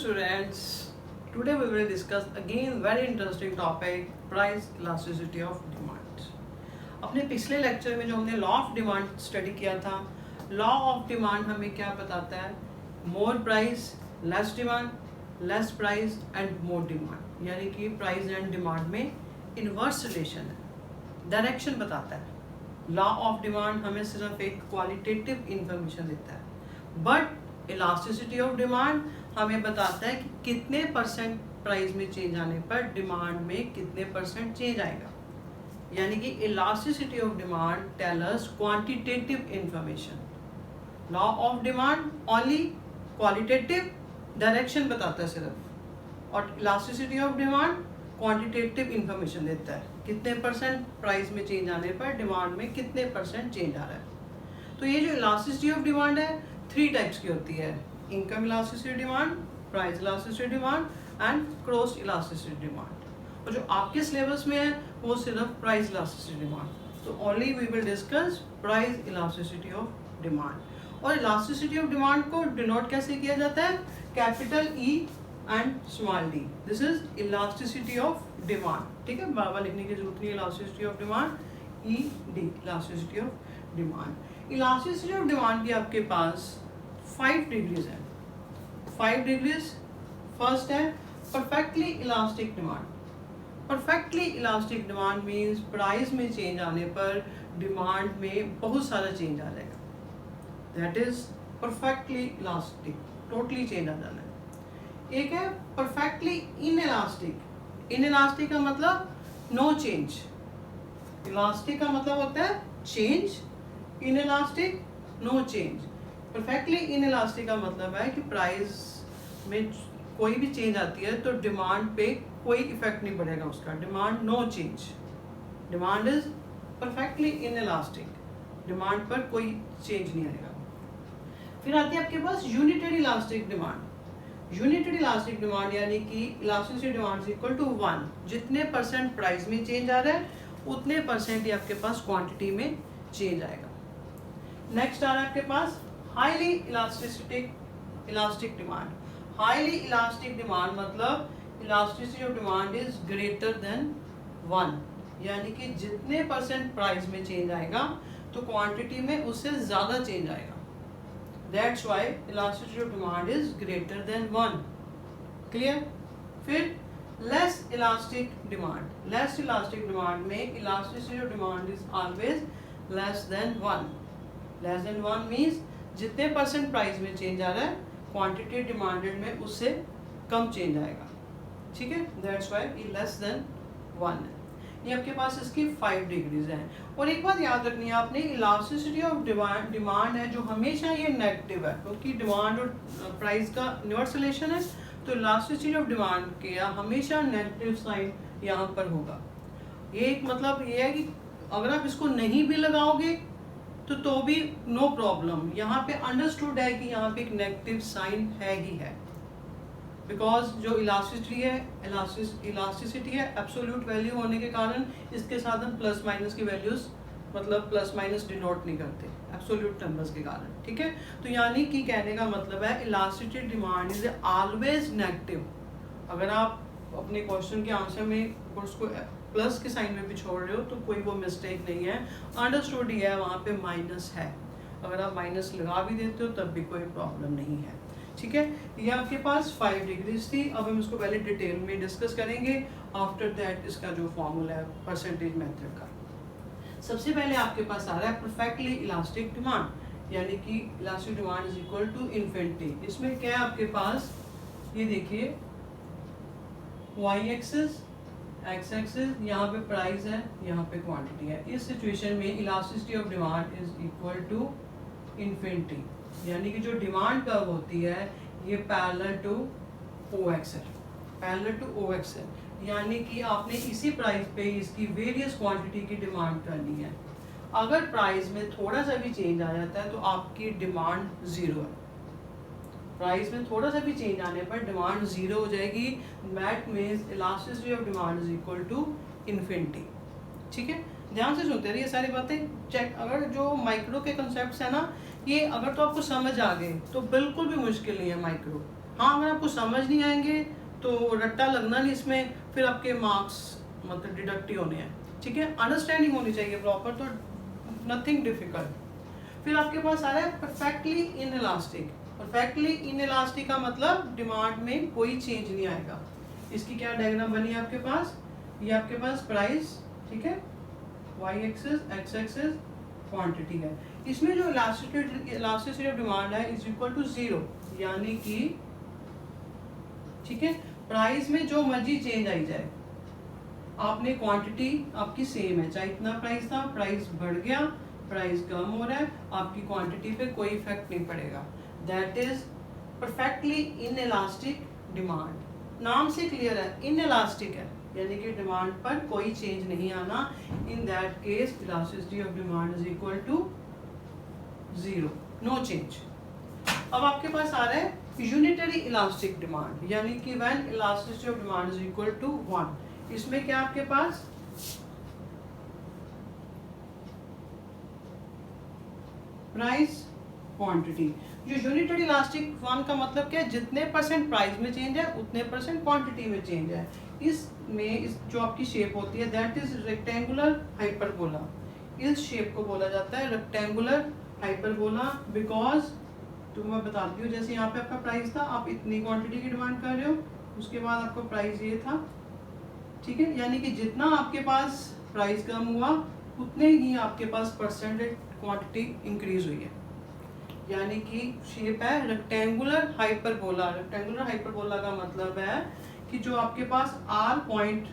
students. Today we will discuss again very interesting topic, price elasticity of demand. अपने पिछले lecture में जो हमने लॉ ऑफ डिमांड स्टडी किया था, लॉ ऑफ डिमांड हमें क्या बताता है? मोर price, less demand, less price and more demand, यानी कि प्राइस एंड डिमांड में इनवर्स रिलेशन है, डायरेक्शन बताता है। लॉ ऑफ डिमांड हमें सिर्फ एक क्वालिटेटिव इंफॉर्मेशन देता है, बट इलास्टिसिटी ऑफ डिमांड हमें बताता है कि कितने परसेंट प्राइस में चेंज आने पर डिमांड में कितने परसेंट चेंज आएगा। यानी कि elasticity of demand tell us quantitative information, law of demand only qualitative direction बताता है सिर्फ, और elasticity of demand quantitative information देता है, कितने परसेंट प्राइस में चेंज आने पर डिमांड में कितने परसेंट चेंज आ रहा है। तो ये जो इलास्टिसिटी ऑफ डिमांड है 3 टाइप्स की होती है, income elasticity demand, price elasticity demand and cross elasticity demand. और जो आपके सिलेबस में है वो सिर्फ प्राइस इलास्टिसिटी डिमांड। तो only we will discuss price elasticity of demand. और इलास्टिसिटी ऑफ डिमांड को डिनोट कैसे किया जाता है? Capital E and small D. This is elasticity of demand. ठीक है, बार बार लिखने की जरूरत नहीं है। Elasticity of demand E D, elasticity of demand. Elasticity of demand की आपके पास 5 डिग्रीज हैं। 5 डिग्रीज। फर्स्ट है perfectly elastic demand. Perfectly elastic demand means price में चेंज आने पर डिमांड में बहुत सारा चेंज आ जाएगा, that is perfectly elastic, totally change आ जाना है। एक है परफेक्टली इनइलास्टिक। इनइलास्टिक का मतलब नो चेंज, इलास्टिक का मतलब होता है change, inelastic no change. Perfectly inelastic का मतलब है कि प्राइस में कोई भी चेंज आती है तो डिमांड पे कोई इफेक्ट नहीं पड़ेगा उसका, demand no change. Demand is perfectly inelastic, demand पर कोई चेंज नहीं आएगा। फिर आती है आपके पास united elastic demand. United elastic demand यानी कि इलास्टिसिटी डिमांड इक्वल टू 1, जितने परसेंट प्राइस में चेंज आ रहा है उतने परसेंट ही आपके पास क्वांटिटी में चेंज आएगा। नेक्स्ट आ रहा है आपके पास highly elastic demand. Highly elastic demand मतलब elasticity of demand is greater than 1, यानी कि जितने परसेंट प्राइस में चेंज आएगा तो क्वांटिटी में उससे ज़्यादा चेंज आएगा। That's why elasticity of demand is greater than 1। Clear? फिर less elastic demand. Less elastic demand में elasticity of demand is always less than 1। Less than 1 means जितने परसेंट प्राइस में चेंज आ रहा है क्वांटिटी डिमांडेड में उससे कम चेंज आएगा। ठीक है, दैट्स व्हाई ये लेस देन 1 है। ये आपके पास इसकी 5 डिग्रीज हैं। और एक बात याद रखनी है आपने, इलास्टिसिटी ऑफ डिमांड है जो हमेशा ये नेगेटिव है, क्योंकि डिमांड और प्राइस का इनवर्स रिलेशन है। तो इलास्टिसिटी ऑफ डिमांड के हमेशा नेगेटिव साइन यहाँ पर होगा। ये एक मतलब ये है कि अगर आप इसको नहीं भी लगाओगे तो भी नो प्रॉब्लम। यहाँ पे अंडरस्टूड है कि यहाँ पे एक नेगेटिव साइन है ही है, बिकॉज जो इलास्टिसिटी है एब्सोल्यूट वैल्यू होने के कारण इसके साथ हम प्लस माइनस की वैल्यूज मतलब प्लस माइनस डिनोट नहीं करते एब्सोल्यूट नंबर्स के कारण। ठीक है, तो यानी कि कहने का मतलब है elasticity demand is always negative. अगर आप अपने क्वेश्चन के आंसर में उसको प्लस के साइन में भी छोड़ रहे हो तो कोई वो मिस्टेक नहीं है, अंडरस्टूड ही है, वहाँ पे माइनस है। अगर आप माइनस लगा भी देते हो तब भी कोई प्रॉब्लम नहीं है। ठीक है, ये आपके पास 5 डिग्रीज थी। अब हम इसको पहले डिटेल में डिस्कस करेंगे, आफ्टर दैट इसका जो फॉर्मूला है परसेंटेज मेथड का। सबसे पहले आपके पास आ रहा है परफेक्टली इलास्टिक डिमांड, यानी कि elastic demand is equal to infinity. इसमें क्या है आपके पास, ये देखिए वाई एक्सिस, एक्स एक्सिस, यहाँ पे प्राइस है, यहाँ पे क्वांटिटी है। इस सिचुएशन में elasticity of demand is equal to infinity, यानी कि जो डिमांड कर्व होती है ये पैरेलल टू ओ एक्स है, पैरेलल टू ओ एक्स है। यानी कि आपने इसी प्राइस पे इसकी वेरियस क्वांटिटी की डिमांड करनी है। अगर प्राइस में थोड़ा सा भी चेंज आ जाता है तो आपकी डिमांड 0 है। प्राइस में थोड़ा सा भी चेंज आने पर डिमांड 0 हो जाएगी। That means elasticity of demand is equal to infinity. ठीक है, ध्यान से सुनते रहिए सारी बातें, चेक। अगर जो माइक्रो के कंसेप्ट्स है ना, ये अगर तो आपको समझ आ गए तो बिल्कुल भी मुश्किल नहीं है माइक्रो। हाँ, अगर आपको समझ नहीं आएंगे तो रट्टा लगना नहीं इसमें, फिर आपके मार्क्स मतलब डिडक्ट ही होने हैं, ठीक है। अंडरस्टैंडिंग होनी चाहिए प्रॉपर, तो नथिंग डिफिकल्ट। फिर आपके पास आ रहा है परफेक्टली इनइलास्टिक। परफेक्टली इनइलास्टिक का मतलब डिमांड में कोई चेंज नहीं आएगा। इसकी क्या डायग्राम बनी है आपके पास, ये आपके पास प्राइस, ठीक है, Y axis, X axis quantity है। इसमें जो इलास्टिसिटी ऑफ डिमांड है इज इक्वल टू 0, यानी कि ठीक है प्राइस में जो मर्जी चेंज आई जाए, आपने क्वांटिटी आपकी सेम है, चाहे इतना प्राइस था, प्राइस बढ़ गया, प्राइस कम हो रहा है, आपकी क्वांटिटी पे कोई इफेक्ट नहीं पड़ेगा। That is perfectly inelastic demand. नाम से क्लियर है, इनइलास्टिक है, यानी कि डिमांड पर कोई चेंज नहीं आना। In that case elasticity of demand is equal to 0, no change. अब आपके पास आ रहा है यूनिटरी इलास्टिक डिमांड, यानी कि when elasticity of demand is equal to 1। इसमें क्या आपके पास प्राइस क्वांटिटी। जो यूनिटरी इलास्टिक 1 का मतलब क्या है, जितने परसेंट प्राइस में चेंज है उतने परसेंट क्वांटिटी में चेंज है। इसमें इस जो आपकी शेप होती है दैट इज रेक्टेंगुलर हाइपरबोला। इस शेप को बोला जाता है रेक्टेंगुलर हाइपरबोला, बिकॉज तो मैं बताती हूँ, जैसे यहाँ पे आपका प्राइस था, आप इतनी क्वांटिटी की डिमांड कर रहे हो, उसके बाद आपका प्राइस ये था, ठीक है, यानी कि जितना आपके पास प्राइस कम हुआ उतने ही आपके पास परसेंटेज क्वांटिटी इंक्रीज हुई है। यानी कि शेप है रेक्टेंगुलर हाइपरबोला। रेक्टेंगुलर हाइपरबोला का मतलब है कि जो आपके पास R point,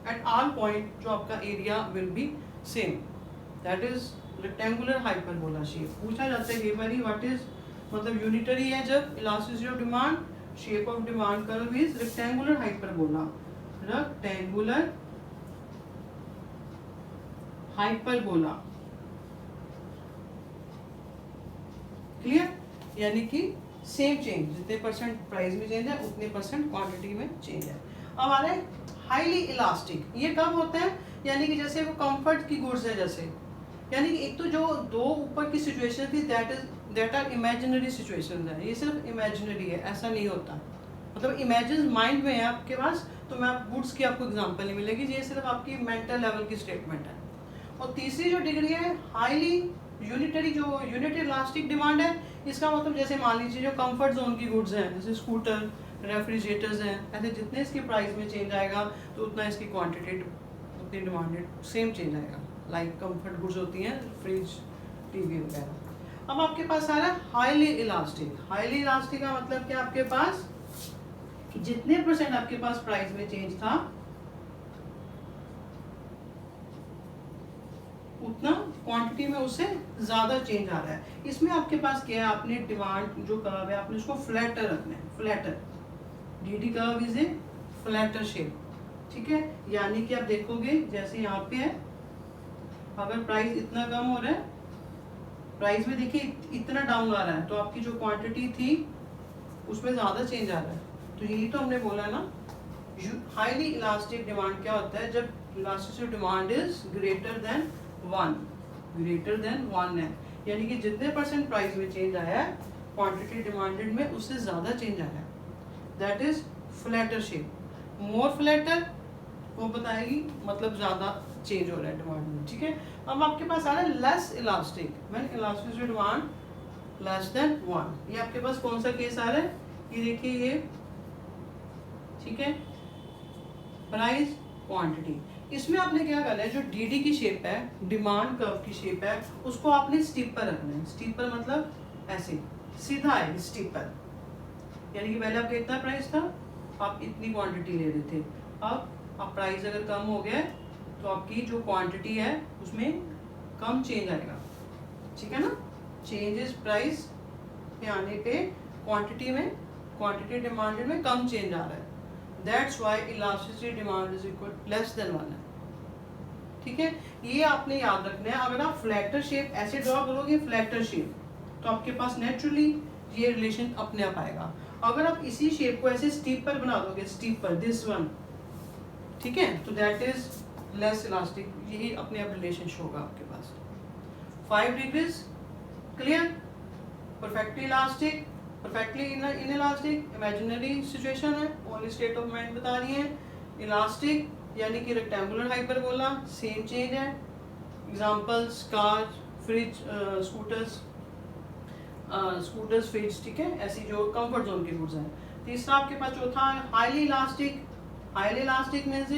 at R point जो आपका area will be same, that is rectangular hyperbola shape. पूछा जाता है कई बार व्हाट इज मतलब यूनिटरी है जब elasticity of demand, shape of demand curve is rectangular hyperbola. Rectangular hyperbola, clear, यानी कि सेम चेंज, जितने परसेंट प्राइस में चेंज है उतने परसेंट क्वांटिटी में चेंज है। अब आ रहा है हाईली इलास्टिक। ये कब होता है, यानी कि जैसे वो कंफर्ट की गुड्स है, जैसे यानी कि एक तो जो दो ऊपर की सिचुएशन थी दैट आर इमेजिनरी सिचुएशन है, ये सिर्फ इमेजिनरी है, ऐसा नहीं होता, मतलब इमेजिन माइंड में है आपके पास, तो मैं आप गुड्स की आपको एग्जांपल नहीं मिलेगी, ये सिर्फ आपकी मेंटल लेवल की स्टेटमेंट है। और तीसरी जो डिग्री है हाईली यूनिटरी, जो यूनिटरी इलास्टिक डिमांड है, इसका मतलब जैसे मान लीजिए जो कंफर्ट जोन की गुड्स हैं, जैसे स्कूटर, रेफ्रिजरेटर्स हैं, ऐसे जितने इसके प्राइस में चेंज आएगा तो उतना इसकी क्वांटिटी, उतनी डिमांडेड सेम चेंज आएगा। लाइक कंफर्ट गुड्स होती हैं, फ्रिज, टीवी वगैरह। अब आपके पास आ रहा है हाईली इलास्टिक। हाईली इलास्टिक का मतलब क्या, आपके पास कि जितने परसेंट आपके पास प्राइस में चेंज था उतना क्वांटिटी में उससे ज्यादा चेंज आ रहा है। इसमें आपके पास क्या है, आपने डिमांड जो कर्व है आपने उसको फ्लैटर रखना है, flatter, DD curve is a flatter shape, ठीक है। यानी कि आप देखोगे जैसे यहाँ पे है, अगर प्राइस इतना कम हो रहा है, प्राइस में देखिए इतना डाउन आ रहा है, तो आपकी जो क्वांटिटी थी उसमें ज्यादा चेंज आ रहा है। तो यही तो हमने बोला ना, हाईली इलास्टिक डिमांड क्या होता है, जब elasticity demand is greater than 1, greater than 1 है, यानी कि जितने परसेंट प्राइस में चेंज आया है क्वांटिटी डिमांडेड में उससे ज्यादा चेंज आया है, that is flatter shape. More flatter वो बताएगी मतलब ज्यादा चेंज हो रहा है डिमांड में, ठीक है। अब आपके पास आ रहा है less elastic, when elasticity demand less than 1। ये आपके पास कौन सा केस आ रहा है, ये देखिए ये, ठीक है, प्राइस क्वांटिटी। इसमें आपने क्या करना है, जो डीडी की शेप है, डिमांड कर्व की शेप है, उसको आपने स्टीपर रखना है। स्टीपर मतलब ऐसे सीधा है स्टीपर, यानी कि पहले आपका इतना प्राइस था, आप इतनी क्वांटिटी ले रहे थे, अब प्राइस अगर कम हो गया तो आपकी जो क्वांटिटी है उसमें कम चेंज आएगा, ठीक है ना। चेंज इज प्राइस पे आने पे क्वांटिटी में, क्वांटिटी डिमांडेड में कम चेंज आ रहा है, that's why elasticity demand is equal less than 1 है, ठीक है। ये आपने याद रखना है। अगर आप फ्लैटर शेप ऐसे ड्रॉ करोगे, फ्लैटर शेप, तो आपके पास नेचुरली ये रिलेशन अपने आप आएगा। अगर आप इसी शेप को ऐसे स्टीपर बना दोगे, स्टीपर दिस वन, ठीक है, तो दैट इज लेस इलास्टिक, यही अपने आप रिलेशन होगा आपके पास। 5 degrees clear, perfectly elastic, perfectly inelastic imaginary situation है, ओनली स्टेट ऑफ माइंड बता रही है। इलास्टिक यानी कि रेक्टेंगुलर हाइपरबोला, सेम चेंज है। Examples car, fridge, scooters, fridge, ठीक है, ऐसी जो कंफर्ट जोन की गुड्स हैं। तीसरा आपके पास चौथा है highly elastic. Highly elastic means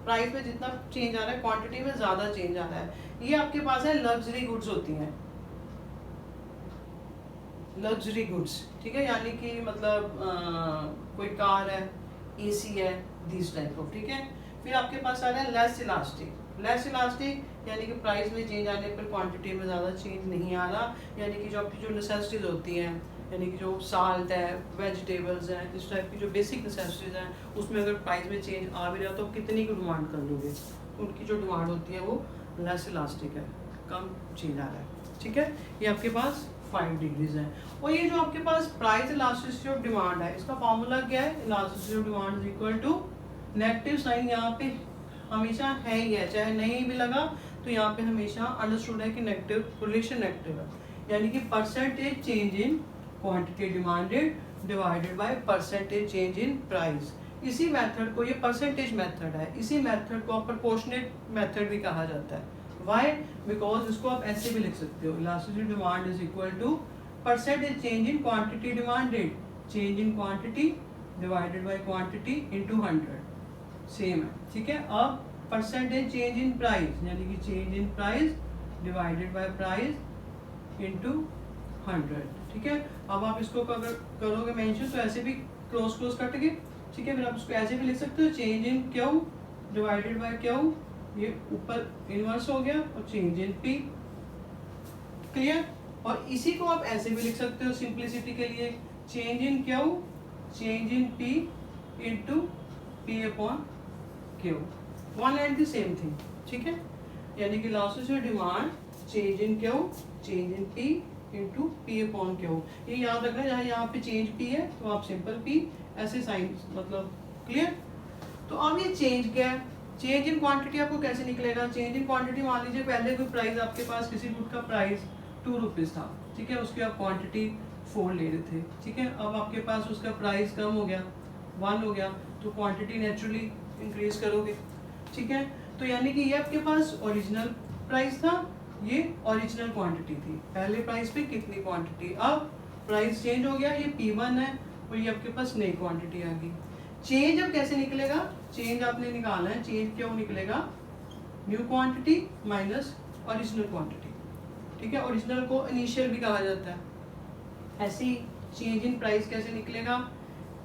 price में जितना चेंज आ रहा है क्वांटिटी में ज़्यादा चेंज आ रहा है। ये आपके पास है लग्जरी गुड्स होती हैं, लग्जरी गुड्स, ठीक है, यानी कि मतलब कोई कार है, एसी है, दिस टाइप ऑफ, ठीक है। फिर आपके पास आ रहा है लेस इलास्टिक। लेस इलास्टिक यानी कि प्राइस में चेंज आने पर क्वांटिटी में ज़्यादा चेंज नहीं आ रहा, यानी कि जो आपकी जो नेसेसिटीज होती हैं, यानी कि जो साल्ट है, वेजिटेबल्स हैं, इस टाइप की जो बेसिक नेसेसिटीज हैं, उसमें अगर प्राइस में चेंज आ भी रहा तो कितनी की डिमांड कर लोगे, उनकी जो डिमांड होती है वो लेस इलास्टिक है, कम चेंज आ रहा है, ठीक है। ये आपके पास 5 डिग्रीज हैं। और ये जो आपके पास प्राइस इलास्टिसिटी ऑफ डिमांड है, इसका फॉर्मूला क्या है? Elasticity of demand is equal to negative sign यहाँ पे हमेशा है ही है, चाहे नहीं भी लगा तो यहाँ पे हमेशा अंडरस्टूड है कि नेगेटिव रिलेशन नेगेटिव है, यानी कि percentage change in quantity demanded divided by percentage change in price. इसी मेथड को, ये परसेंटेज मेथड है, इसी मेथड को प्रोपोर्शनेट मेथड भी कहा जाता है। वाई? बिकॉज इसको आप ऐसे भी लिख सकते हो, elasticity demand is equal to percentage change in quantity demanded, change in quantity divided by quantity into 100, same है, ठीक है। अब परसेंटेज चेंज इन प्राइस यानी कि change in price divided by price into 100, ठीक है। अब आप इसको अगर करोगे मेंशन तो ऐसे भी क्लोज कट के, ठीक है। फिर आप इसको ऐसे भी लिख सकते हो, change in Q divided bye Q, ये ऊपर इनवर्स हो गया, और चेंज इन पी, क्लियर। और इसी को आप ऐसे भी लिख सकते हो सिंप्लिसिटी के लिए, change in Q change in P into P upon Q, one and the same thing, ठीक है। यानी कि elasticity demand change in Q change in P into P upon Q. ये याद रखना, जहाँ यहाँ पे चेंज पी है तो आप सिंपल पी ऐसे साइन, मतलब क्लियर। तो अब ये चेंज क्या है? चेंज इन क्वांटिटी आपको कैसे निकलेगा? चेंज इन क्वांटिटी, मान लीजिए पहले कोई प्राइस आपके पास, किसी गुड का प्राइस 2 रुपीज़ था, ठीक है, उसकी आप क्वांटिटी 4 ले रहे थे, ठीक है। अब आपके पास उसका प्राइस कम हो गया, 1 हो गया, तो क्वांटिटी नेचुरली इंक्रीज करोगे, ठीक है। तो यानी कि ये आपके पास ओरिजिनल प्राइस था, ये ओरिजिनल क्वांटिटी थी, पहले प्राइस पे कितनी क्वांटिटी, अब प्राइस चेंज हो गया, ये P1 है और ये आपके पास नई क्वांटिटी आ गई। चेंज अब कैसे निकलेगा? चेंज आपने निकालना है, चेंज क्यों निकलेगा? New quantity minus original quantity, ठीक है। ओरिजिनल को इनिशियल भी कहा जाता है। ऐसी चेंज इन प्राइस कैसे निकलेगा?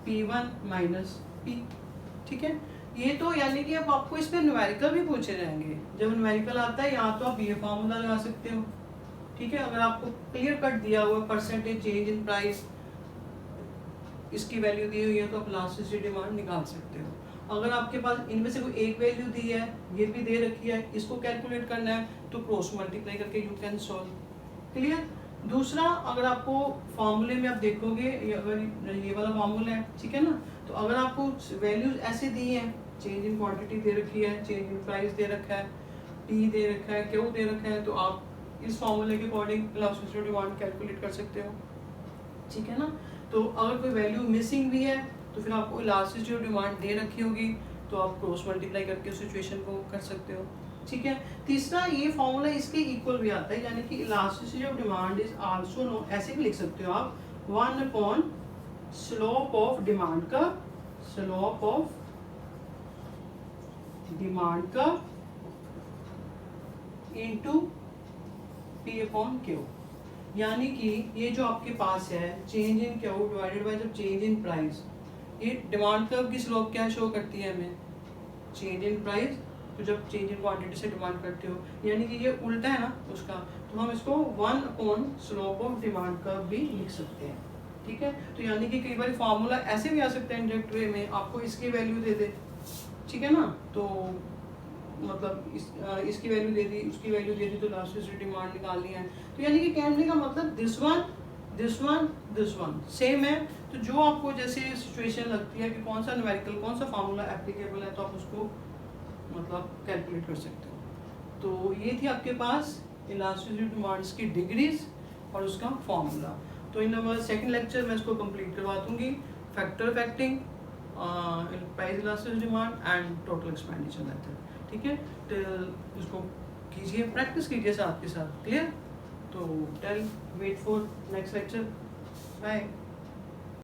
P1 माइनस P, ठीक है। ये तो यानी कि अब आपको इस पर न्यूमेरिकल भी पूछे जाएंगे, जब न्यूमेरिकल आता है यहाँ तो आप ये फार्मूला लगा सकते हो, ठीक है। अगर आपको क्लियर कट दिया हुआ परसेंटेज चेंज इन प्राइस, इसकी वैल्यू दी हुई है तो आप इलास्टिसिटी डिमांड निकाल सकते हो। अगर आपके पास इनमें से कोई एक वैल्यू दी है, ये भी दे रखी है, इसको कैलकुलेट करना है तो क्रॉस मल्टीप्लाई करके यू कैन सॉल्व, क्लियर। दूसरा, अगर आपको फार्मूले में आप देखोगे, अगर ये वाला फार्मूला है, ठीक है ना, तो अगर आपको वैल्यूज ऐसे दी हैं, चेंज इन क्वांटिटी दे रखी है, चेंज इन प्राइस दे रखा है, टी दे रखा है, क्यू दे रखा है, तो आप इस फार्मूले के अकॉर्डिंग इलास्टिसिटी डिमांड कैलकुलेट कर सकते हो, ठीक है ना। तो अगर कोई वैल्यू मिसिंग भी है तो फिर आपको इलास्टिसिटी डिमांड दे रखी होगी तो आप क्रॉस मल्टीप्लाई करके सिचुएशन को कर सकते हो, ठीक है। तीसरा, ये फॉर्मूला इसके इक्वल भी आता है, यानी कि elasticity of demand is also known, ऐसे भी लिख सकते हो आप, 1 अपॉन स्लोप ऑफ डिमांड का, स्लोप ऑफ डिमांड का इनटू पी अपॉन क्यू। यानी कि ये जो आपके पास है change in Q divided by जब चेंज इन प्राइस, ये डिमांड कर्व की स्लोप क्या शो करती है हमें? चेंज इन प्राइस, तो जब चेंज इन क्वांटिटी से डिमांड करते हो, यानी कि ये उल्टा है ना उसका, तो हम इसको 1 upon slope of demand curve भी लिख सकते हैं, ठीक है। तो यानी कि कई बार फार्मूला ऐसे भी आ सकता है इंडायरेक्ट वे में, आपको इसकी वैल्यू दे दे, ठीक है ना, तो मतलब इसकी वैल्यू दे दी, उसकी वैल्यू दे दी, तो इलास्टिसिटी डिमांड निकालनी है। तो यानी कि कहने का मतलब दिस वन सेम है। तो जो आपको जैसे सिचुएशन लगती है कि कौन सा न्यूमेरिकल, कौन सा फार्मूला एप्लीकेबल है, तो आप उसको मतलब कैलकुलेट कर सकते हो। तो ये थी आपके पास इलास्टिसिटी डिमांड्स की डिग्रीज और उसका फार्मूला। तो इन हमारा सेकंड लेक्चर मैं इसको कंप्लीट करवा दूंगी, factor affecting price elasticity demand and total expenditure method. ठीक है, इसको कीजिए, प्रैक्टिस कीजिए साथ के साथ। क्लियर? तो tell wait for next lecture. Bye.